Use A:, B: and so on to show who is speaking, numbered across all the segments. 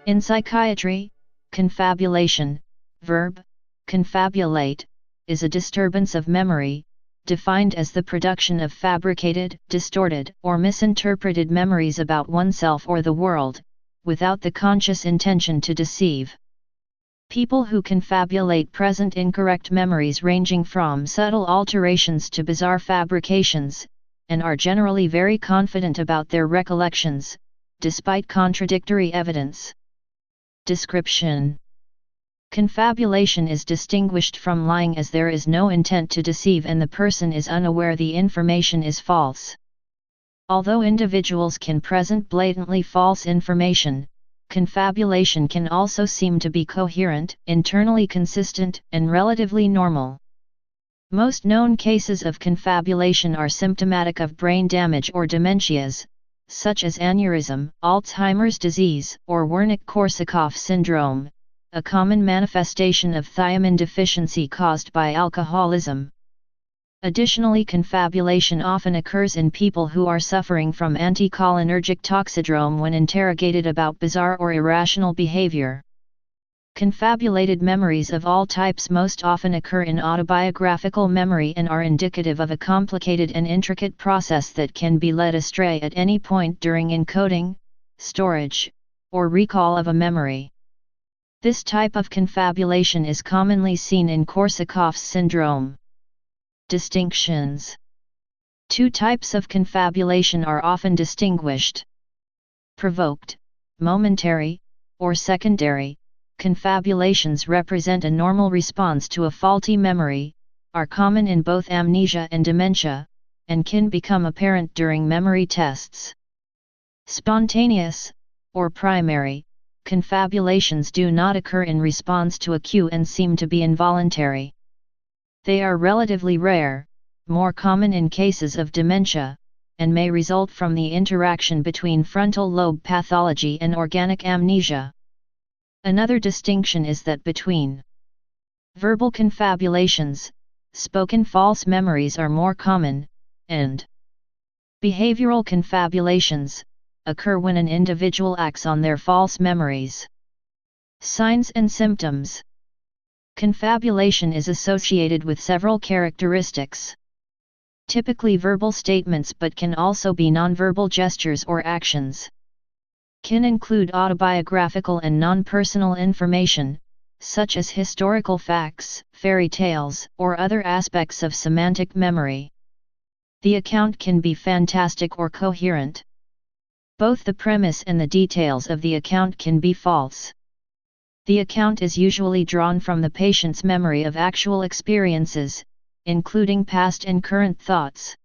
A: In psychiatry, confabulation, verb, confabulate, is a disturbance of memory, defined as the production of fabricated, distorted, or misinterpreted memories about oneself or the world, without the conscious intention to deceive. People who confabulate present incorrect memories ranging from subtle alterations to bizarre fabrications, and are generally very confident about their recollections, despite contradictory evidence. Description: confabulation is distinguished from lying as there is no intent to deceive and the person is unaware the information is false. Although individuals can present blatantly false information, confabulation can also seem to be coherent, internally consistent, and relatively normal. Most known cases of confabulation are symptomatic of brain damage or dementias, such as aneurysm, Alzheimer's disease, or Wernicke-Korsakoff syndrome, a common manifestation of thiamine deficiency caused by alcoholism. Additionally, confabulation often occurs in people who are suffering from anticholinergic toxidrome when interrogated about bizarre or irrational behavior. Confabulated memories of all types most often occur in autobiographical memory and are indicative of a complicated and intricate process that can be led astray at any point during encoding, storage, or recall of a memory. This type of confabulation is commonly seen in Korsakoff's syndrome. Distinctions: two types of confabulation are often distinguished. Provoked, momentary, or secondary confabulations represent a normal response to a faulty memory, are common in both amnesia and dementia, and can become apparent during memory tests. Spontaneous, or primary, confabulations do not occur in response to a cue and seem to be involuntary. They are relatively rare, more common in cases of dementia, and may result from the interaction between frontal lobe pathology and organic amnesia. Another distinction is that between verbal confabulations, spoken false memories are more common, and behavioral confabulations occur when an individual acts on their false memories. Signs and symptoms: confabulation is associated with several characteristics. Typically verbal statements but can also be nonverbal gestures or actions. Can include autobiographical and non-personal information, such as historical facts, fairy tales, or other aspects of semantic memory. The account can be fantastic or coherent. Both the premise and the details of the account can be false. The account is usually drawn from the patient's memory of actual experiences, including past and current thoughts.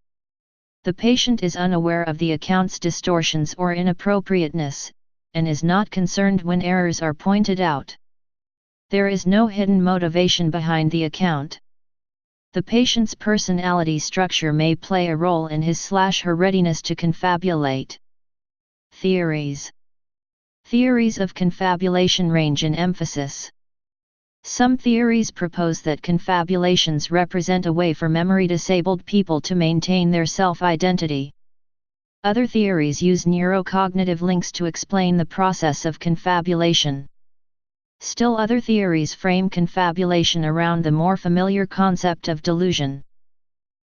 A: The patient is unaware of the account's distortions or inappropriateness, and is not concerned when errors are pointed out. There is no hidden motivation behind the account. The patient's personality structure may play a role in his/her readiness to confabulate. Theories. Theories of confabulation range in emphasis. Some theories propose that confabulations represent a way for memory-disabled people to maintain their self-identity. Other theories use neurocognitive links to explain the process of confabulation. Still other theories frame confabulation around the more familiar concept of delusion.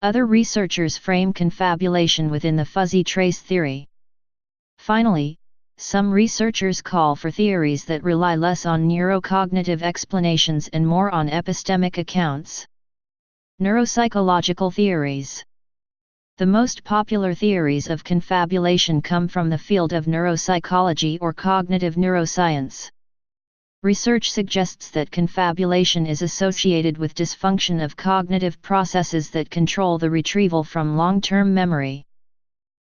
A: Other researchers frame confabulation within the fuzzy trace theory. Finally, some researchers call for theories that rely less on neurocognitive explanations and more on epistemic accounts. Neuropsychological theories. The most popular theories of confabulation come from the field of neuropsychology or cognitive neuroscience. Research suggests that confabulation is associated with dysfunction of cognitive processes that control the retrieval from long-term memory.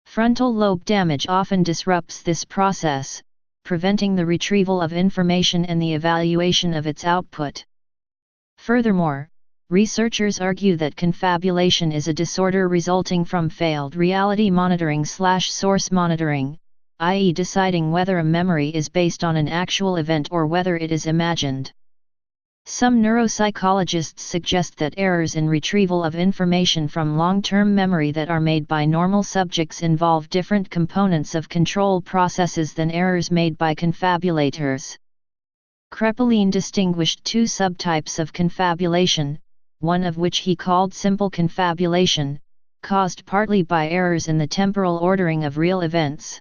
A: Frontal lobe damage often disrupts this process, preventing the retrieval of information and the evaluation of its output. Furthermore, researchers argue that confabulation is a disorder resulting from failed reality monitoring/source monitoring, i.e., deciding whether a memory is based on an actual event or whether it is imagined. Some neuropsychologists suggest that errors in retrieval of information from long-term memory that are made by normal subjects involve different components of control processes than errors made by confabulators. Kraepelin distinguished two subtypes of confabulation, one of which he called simple confabulation, caused partly by errors in the temporal ordering of real events.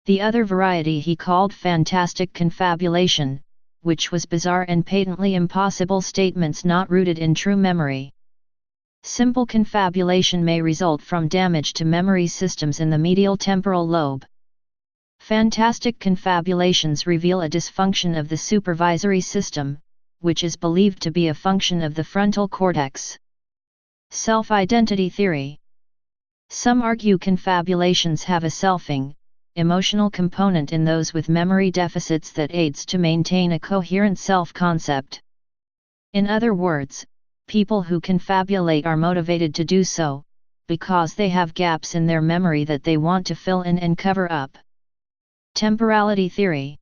A: The other variety he called fantastic confabulation, which was bizarre and patently impossible statements not rooted in true memory. Simple confabulation may result from damage to memory systems in the medial temporal lobe. Fantastic confabulations reveal a dysfunction of the supervisory system, which is believed to be a function of the frontal cortex. Self-identity theory. Some argue confabulations have a selfing, emotional component in those with memory deficits that aids to maintain a coherent self-concept. In other words, people who confabulate are motivated to do so, because they have gaps in their memory that they want to fill in and cover up. Temporality theory.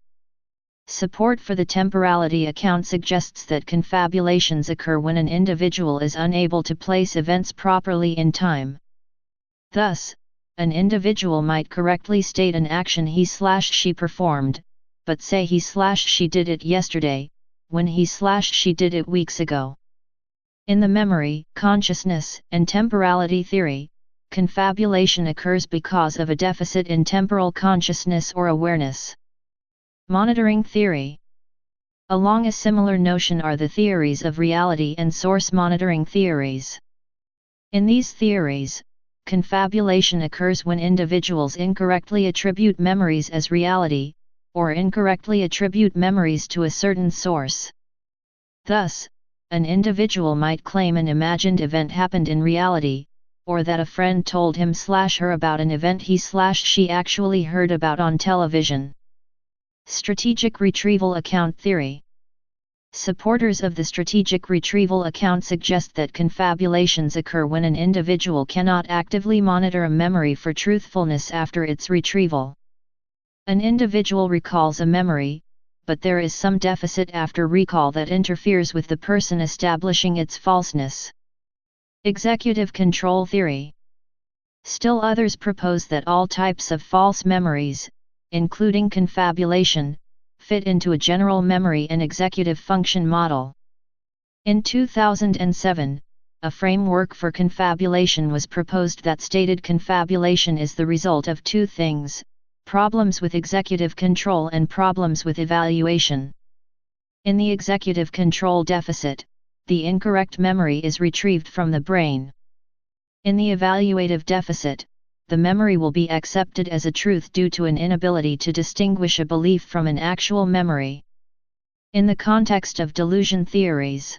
A: Support for the temporality account suggests that confabulations occur when an individual is unable to place events properly in time. Thus, an individual might correctly state an action he/she performed, but say he/she did it yesterday, when he/she did it weeks ago. In the memory, consciousness, and temporality theory, confabulation occurs because of a deficit in temporal consciousness or awareness. Monitoring theory. Along a similar notion are the theories of reality and source monitoring theories. In these theories, confabulation occurs when individuals incorrectly attribute memories as reality, or incorrectly attribute memories to a certain source. Thus, an individual might claim an imagined event happened in reality, or that a friend told him/her about an event he/she actually heard about on television. Strategic retrieval account theory. Supporters of the strategic retrieval account suggest that confabulations occur when an individual cannot actively monitor a memory for truthfulness after its retrieval. An individual recalls a memory, but there is some deficit after recall that interferes with the person establishing its falseness. Executive control theory. Still others propose that all types of false memories, including confabulation, fit into a general memory and executive function model. In 2007, a framework for confabulation was proposed that stated confabulation is the result of two things: problems with executive control and problems with evaluation. In the executive control deficit, the incorrect memory is retrieved from the brain. In the evaluative deficit, the memory will be accepted as a truth due to an inability to distinguish a belief from an actual memory. In the context of delusion theories,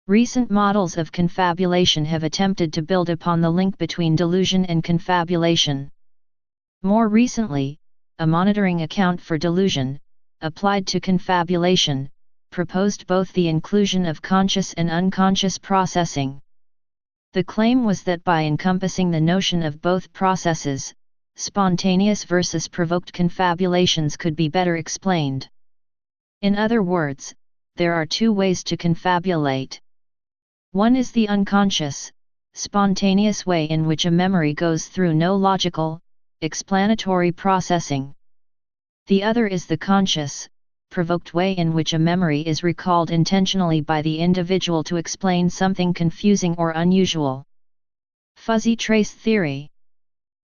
A: recent models of confabulation have attempted to build upon the link between delusion and confabulation. More recently, a monitoring account for delusion, applied to confabulation, proposed both the inclusion of conscious and unconscious processing. The claim was that by encompassing the notion of both processes, spontaneous versus provoked confabulations could be better explained. In other words, there are two ways to confabulate. One is the unconscious, spontaneous way in which a memory goes through no logical, explanatory processing. The other is the conscious, provoked way in which a memory is recalled intentionally by the individual to explain something confusing or unusual. Fuzzy trace theory.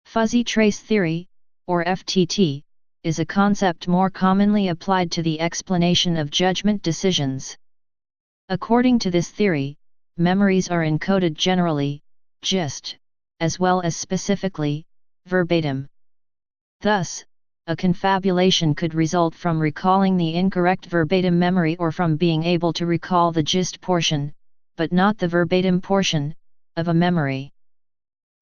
A: Fuzzy trace theory, or FTT, is a concept more commonly applied to the explanation of judgment decisions. According to this theory, memories are encoded generally, gist, as well as specifically, verbatim. Thus, a confabulation could result from recalling the incorrect verbatim memory or from being able to recall the gist portion, but not the verbatim portion, of a memory.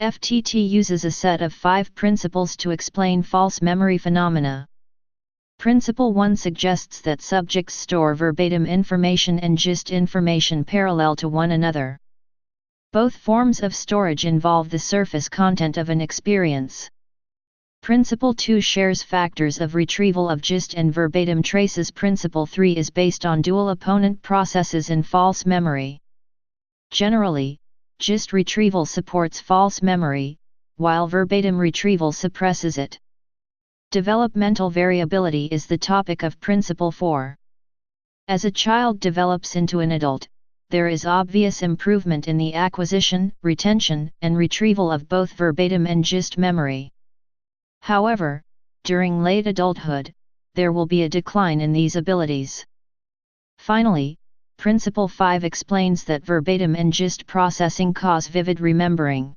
A: FTT uses a set of 5 principles to explain false memory phenomena. Principle 1 suggests that subjects store verbatim information and gist information parallel to one another. Both forms of storage involve the surface content of an experience. Principle 2 shares factors of retrieval of gist and verbatim traces. Principle 3 is based on dual opponent processes in false memory. Generally, gist retrieval supports false memory, while verbatim retrieval suppresses it. Developmental variability is the topic of Principle 4. As a child develops into an adult, there is obvious improvement in the acquisition, retention, and retrieval of both verbatim and gist memory. However, during late adulthood, there will be a decline in these abilities. Finally, Principle 5 explains that verbatim and gist processing cause vivid remembering.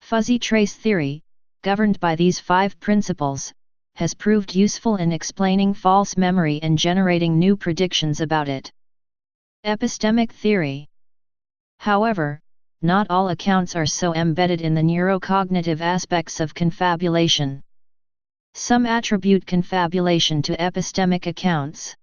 A: Fuzzy trace theory, governed by these 5 principles, has proved useful in explaining false memory and generating new predictions about it. Epistemic theory. However, not all accounts are so embedded in the neurocognitive aspects of confabulation. Some attribute confabulation to epistemic accounts.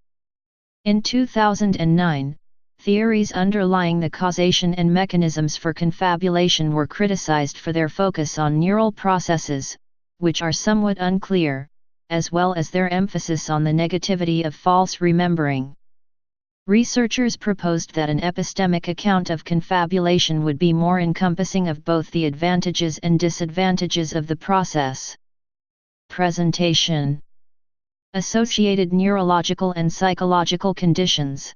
A: In 2009, theories underlying the causation and mechanisms for confabulation were criticized for their focus on neural processes, which are somewhat unclear, as well as their emphasis on the negativity of false remembering. Researchers proposed that an epistemic account of confabulation would be more encompassing of both the advantages and disadvantages of the process. Presentation. Associated neurological and psychological conditions.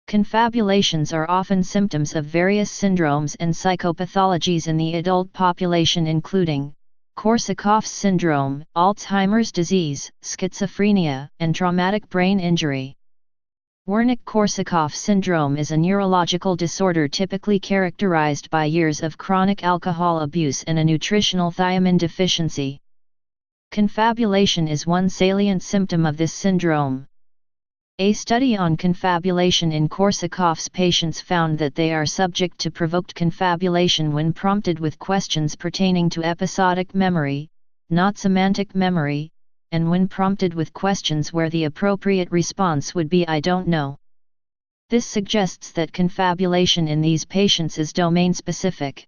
A: Confabulations are often symptoms of various syndromes and psychopathologies in the adult population, including Korsakoff's syndrome, Alzheimer's disease, schizophrenia, and traumatic brain injury. Wernicke-Korsakoff syndrome is a neurological disorder typically characterized by years of chronic alcohol abuse and a nutritional thiamine deficiency. Confabulation is one salient symptom of this syndrome. A study on confabulation in Korsakoff's patients found that they are subject to provoked confabulation when prompted with questions pertaining to episodic memory, not semantic memory, and when prompted with questions where the appropriate response would be "I don't know." This suggests that confabulation in these patients is domain-specific.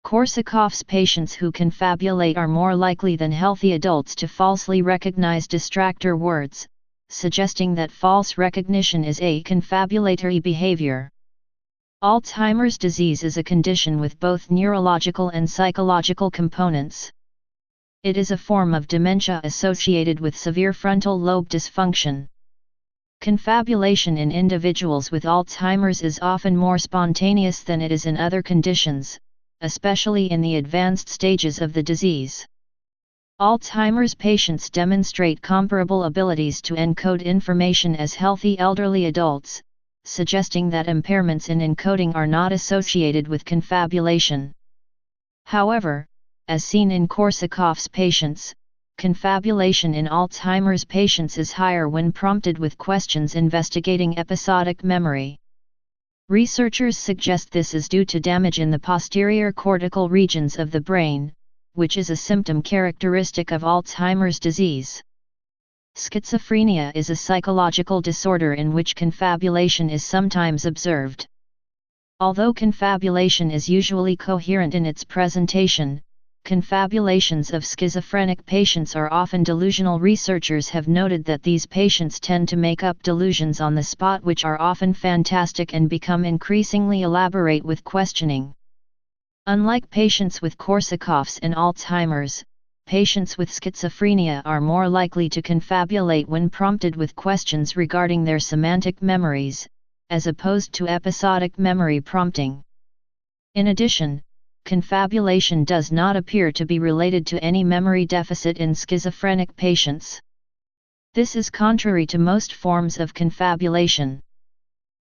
A: Korsakoff's patients who confabulate are more likely than healthy adults to falsely recognize distractor words, suggesting that false recognition is a confabulatory behavior. Alzheimer's disease is a condition with both neurological and psychological components. It is a form of dementia associated with severe frontal lobe dysfunction. Confabulation in individuals with Alzheimer's is often more spontaneous than it is in other conditions, especially in the advanced stages of the disease. Alzheimer's patients demonstrate comparable abilities to encode information as healthy elderly adults, suggesting that impairments in encoding are not associated with confabulation. However, as seen in Korsakoff's patients, confabulation in Alzheimer's patients is higher when prompted with questions investigating episodic memory. Researchers suggest this is due to damage in the posterior cortical regions of the brain, which is a symptom characteristic of Alzheimer's disease. Schizophrenia is a psychological disorder in which confabulation is sometimes observed. Although confabulation is usually coherent in its presentation, confabulations of schizophrenic patients are often delusional. Researchers have noted that these patients tend to make up delusions on the spot, which are often fantastic and become increasingly elaborate with questioning. Unlike patients with Korsakoff's and Alzheimer's, patients with schizophrenia are more likely to confabulate when prompted with questions regarding their semantic memories, as opposed to episodic memory prompting. In addition, confabulation does not appear to be related to any memory deficit in schizophrenic patients. This is contrary to most forms of confabulation.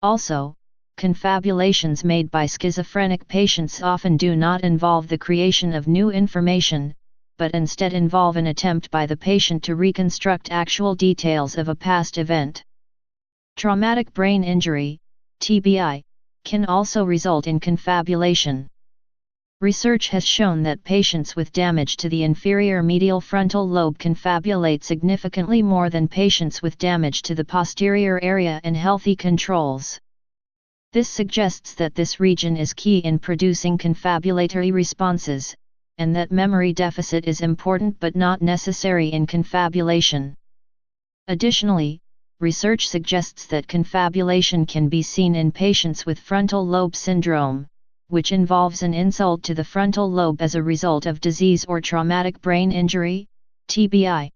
A: Also, confabulations made by schizophrenic patients often do not involve the creation of new information, but instead involve an attempt by the patient to reconstruct actual details of a past event. Traumatic brain injury, TBI, can also result in confabulation. Research has shown that patients with damage to the inferior medial frontal lobe confabulate significantly more than patients with damage to the posterior area and healthy controls. This suggests that this region is key in producing confabulatory responses, and that memory deficit is important but not necessary in confabulation. Additionally, research suggests that confabulation can be seen in patients with frontal lobe syndrome, which involves an insult to the frontal lobe as a result of disease or traumatic brain injury, TBI.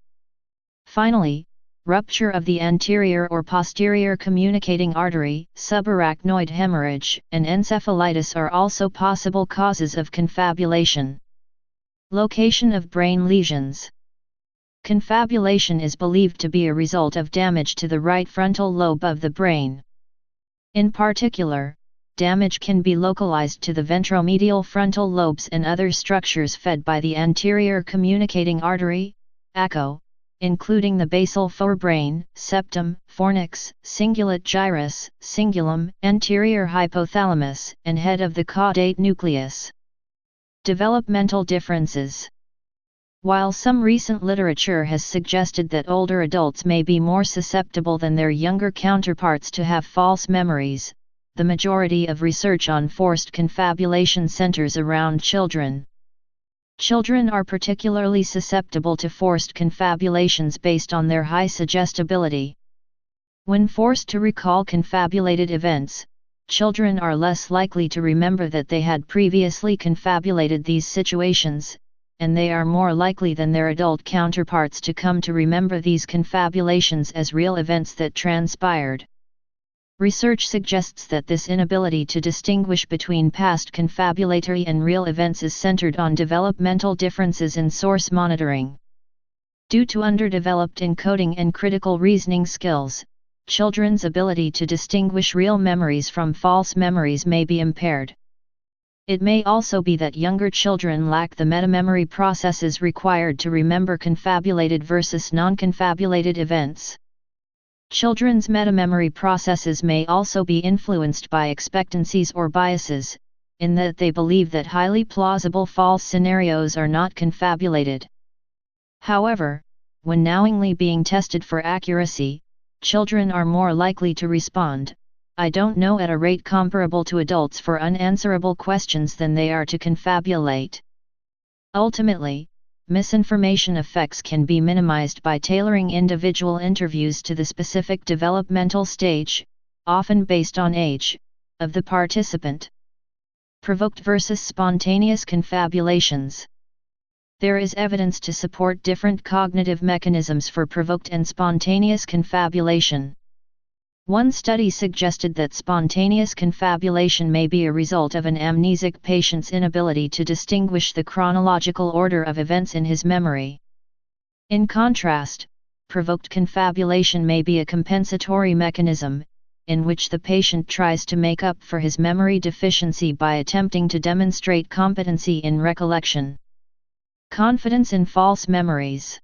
A: Finally, rupture of the anterior or posterior communicating artery, subarachnoid hemorrhage, and encephalitis are also possible causes of confabulation. Location of brain lesions. Confabulation is believed to be a result of damage to the right frontal lobe of the brain. In particular, damage can be localized to the ventromedial frontal lobes and other structures fed by the anterior communicating artery, ACO, including the basal forebrain, septum, fornix, cingulate gyrus, cingulum, anterior hypothalamus, and head of the caudate nucleus. Developmental differences. While some recent literature has suggested that older adults may be more susceptible than their younger counterparts to have false memories, the majority of research on forced confabulation centers around children. Children are particularly susceptible to forced confabulations based on their high suggestibility. When forced to recall confabulated events, children are less likely to remember that they had previously confabulated these situations, and they are more likely than their adult counterparts to come to remember these confabulations as real events that transpired. Research suggests that this inability to distinguish between past confabulatory and real events is centered on developmental differences in source monitoring. Due to underdeveloped encoding and critical reasoning skills, children's ability to distinguish real memories from false memories may be impaired. It may also be that younger children lack the metamemory processes required to remember confabulated versus non-confabulated events. Children's metamemory processes may also be influenced by expectancies or biases, in that they believe that highly plausible false scenarios are not confabulated. However, when knowingly being tested for accuracy, children are more likely to respond, "I don't know," at a rate comparable to adults for unanswerable questions than they are to confabulate. Ultimately, misinformation effects can be minimized by tailoring individual interviews to the specific developmental stage, often based on age, of the participant. Provoked versus spontaneous confabulations. There is evidence to support different cognitive mechanisms for provoked and spontaneous confabulation. One study suggested that spontaneous confabulation may be a result of an amnesic patient's inability to distinguish the chronological order of events in his memory. In contrast, provoked confabulation may be a compensatory mechanism, in which the patient tries to make up for his memory deficiency by attempting to demonstrate competency in recollection. Confidence in false memories.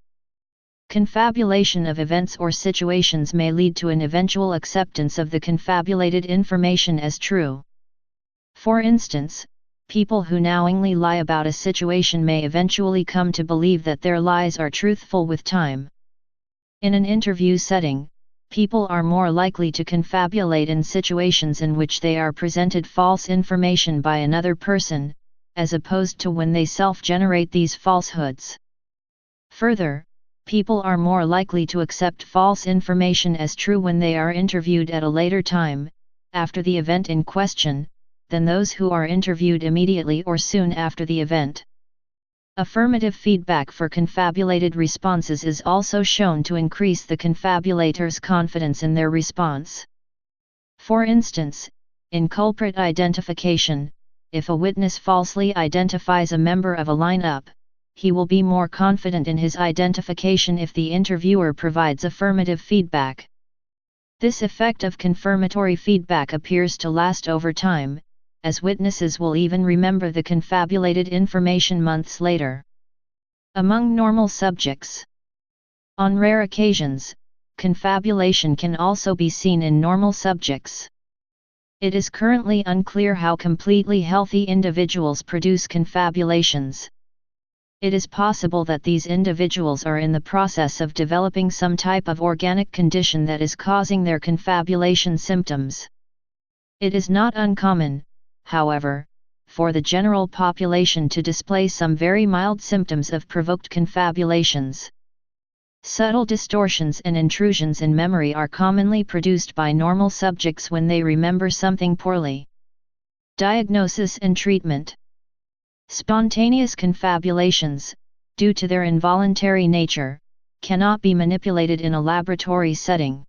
A: Confabulation of events or situations may lead to an eventual acceptance of the confabulated information as true. For instance, people who knowingly lie about a situation may eventually come to believe that their lies are truthful with time. In an interview setting, people are more likely to confabulate in situations in which they are presented false information by another person, as opposed to when they self-generate these falsehoods. Further, people are more likely to accept false information as true when they are interviewed at a later time, after the event in question, than those who are interviewed immediately or soon after the event. Affirmative feedback for confabulated responses is also shown to increase the confabulator's confidence in their response. For instance, in culprit identification, if a witness falsely identifies a member of a lineup, he will be more confident in his identification if the interviewer provides affirmative feedback. This effect of confirmatory feedback appears to last over time, as witnesses will even remember the confabulated information months later. Among normal subjects. On rare occasions, confabulation can also be seen in normal subjects. It is currently unclear how completely healthy individuals produce confabulations. It is possible that these individuals are in the process of developing some type of organic condition that is causing their confabulation symptoms. It is not uncommon, however, for the general population to display some very mild symptoms of provoked confabulations. Subtle distortions and intrusions in memory are commonly produced by normal subjects when they remember something poorly. Diagnosis and treatment. Spontaneous confabulations, due to their involuntary nature, cannot be manipulated in a laboratory setting.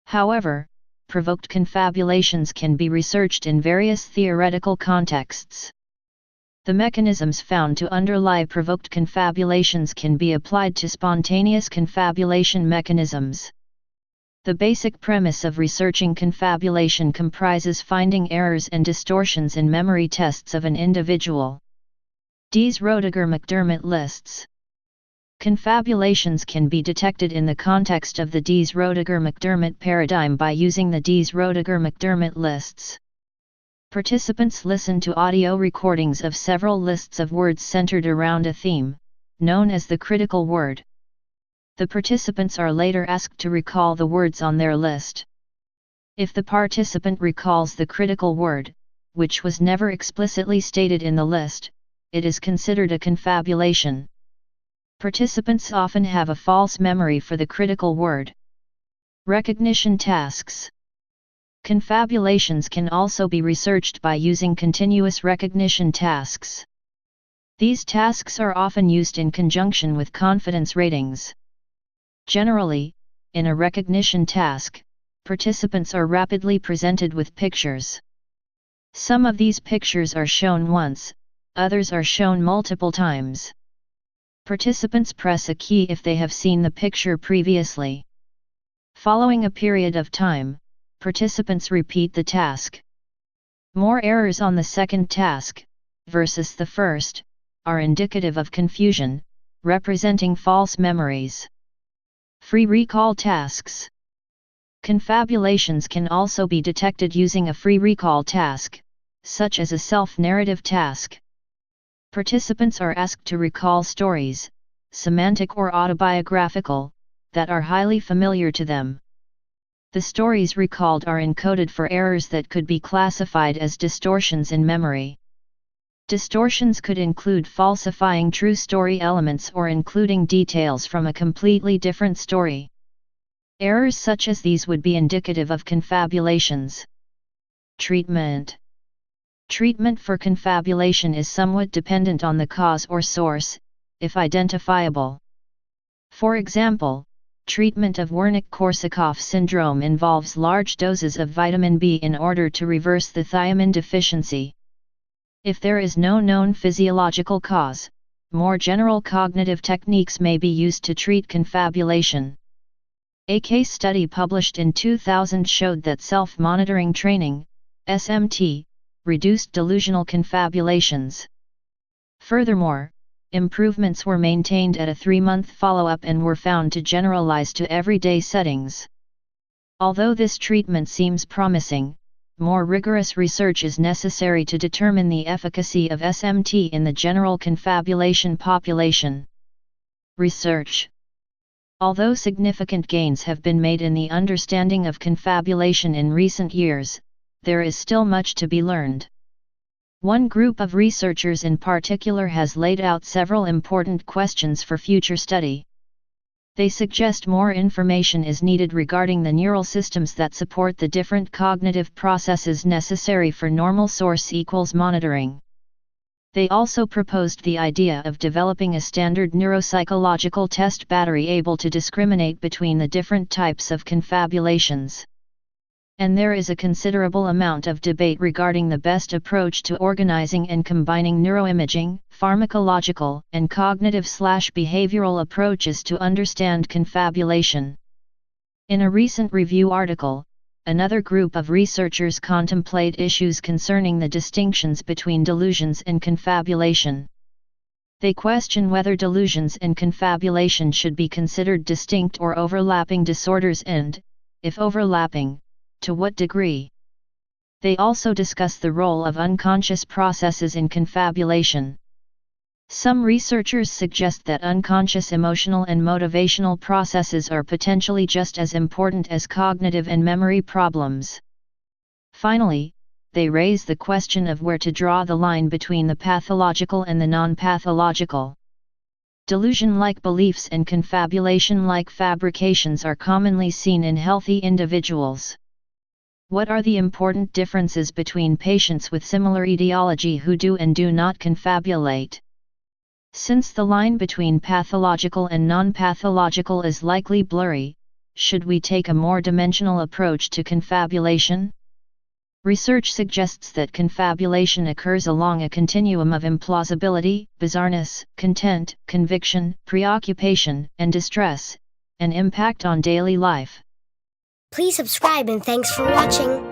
A: However, provoked confabulations can be researched in various theoretical contexts. The mechanisms found to underlie provoked confabulations can be applied to spontaneous confabulation mechanisms. The basic premise of researching confabulation comprises finding errors and distortions in memory tests of an individual. Dies-Roediger-McDermott lists. Confabulations can be detected in the context of the Dies-Roediger-McDermott paradigm by using the Dies-Roediger-McDermott lists. Participants listen to audio recordings of several lists of words centered around a theme, known as the critical word. The participants are later asked to recall the words on their list. If the participant recalls the critical word, which was never explicitly stated in the list, it is considered a confabulation. Participants often have a false memory for the critical word. Recognition tasks. Confabulations can also be researched by using continuous recognition tasks. These tasks are often used in conjunction with confidence ratings. Generally, in a recognition task, participants are rapidly presented with pictures. Some of these pictures are shown once, others are shown multiple times. Participants press a key if they have seen the picture previously. Following a period of time, participants repeat the task. More errors on the second task, versus the first, are indicative of confusion, representing false memories. Free recall tasks. Confabulations can also be detected using a free recall task, such as a self-narrative task. Participants are asked to recall stories, semantic or autobiographical, that are highly familiar to them. The stories recalled are encoded for errors that could be classified as distortions in memory. Distortions could include falsifying true story elements or including details from a completely different story. Errors such as these would be indicative of confabulations. Treatment. Treatment for confabulation is somewhat dependent on the cause or source, if identifiable. For example, treatment of Wernicke-Korsakoff syndrome involves large doses of vitamin B in order to reverse the thiamine deficiency. If there is no known physiological cause, more general cognitive techniques may be used to treat confabulation. A case study published in 2000 showed that self-monitoring training, SMT, reduced delusional confabulations. Furthermore, improvements were maintained at a 3-month follow-up and were found to generalize to everyday settings. Although this treatment seems promising, more rigorous research is necessary to determine the efficacy of SMT in the general confabulation population. Research. Although significant gains have been made in the understanding of confabulation in recent years, there is still much to be learned. One group of researchers in particular has laid out several important questions for future study. They suggest more information is needed regarding the neural systems that support the different cognitive processes necessary for normal source equals monitoring. They also proposed the idea of developing a standard neuropsychological test battery able to discriminate between the different types of confabulations. And there is a considerable amount of debate regarding the best approach to organizing and combining neuroimaging, pharmacological, and cognitive/behavioral approaches to understand confabulation. In a recent review article, another group of researchers contemplate issues concerning the distinctions between delusions and confabulation. They question whether delusions and confabulation should be considered distinct or overlapping disorders and, if overlapping, to what degree. They also discuss the role of unconscious processes in confabulation. Some researchers suggest that unconscious emotional and motivational processes are potentially just as important as cognitive and memory problems. Finally, they raise the question of where to draw the line between the pathological and the non-pathological. Delusion-like beliefs and confabulation-like fabrications are commonly seen in healthy individuals. What are the important differences between patients with similar etiology who do and do not confabulate? Since the line between pathological and non-pathological is likely blurry, should we take a more dimensional approach to confabulation? Research suggests that confabulation occurs along a continuum of implausibility, bizarreness, content, conviction, preoccupation, and distress, and impact on daily life.
B: Please subscribe and thanks for watching.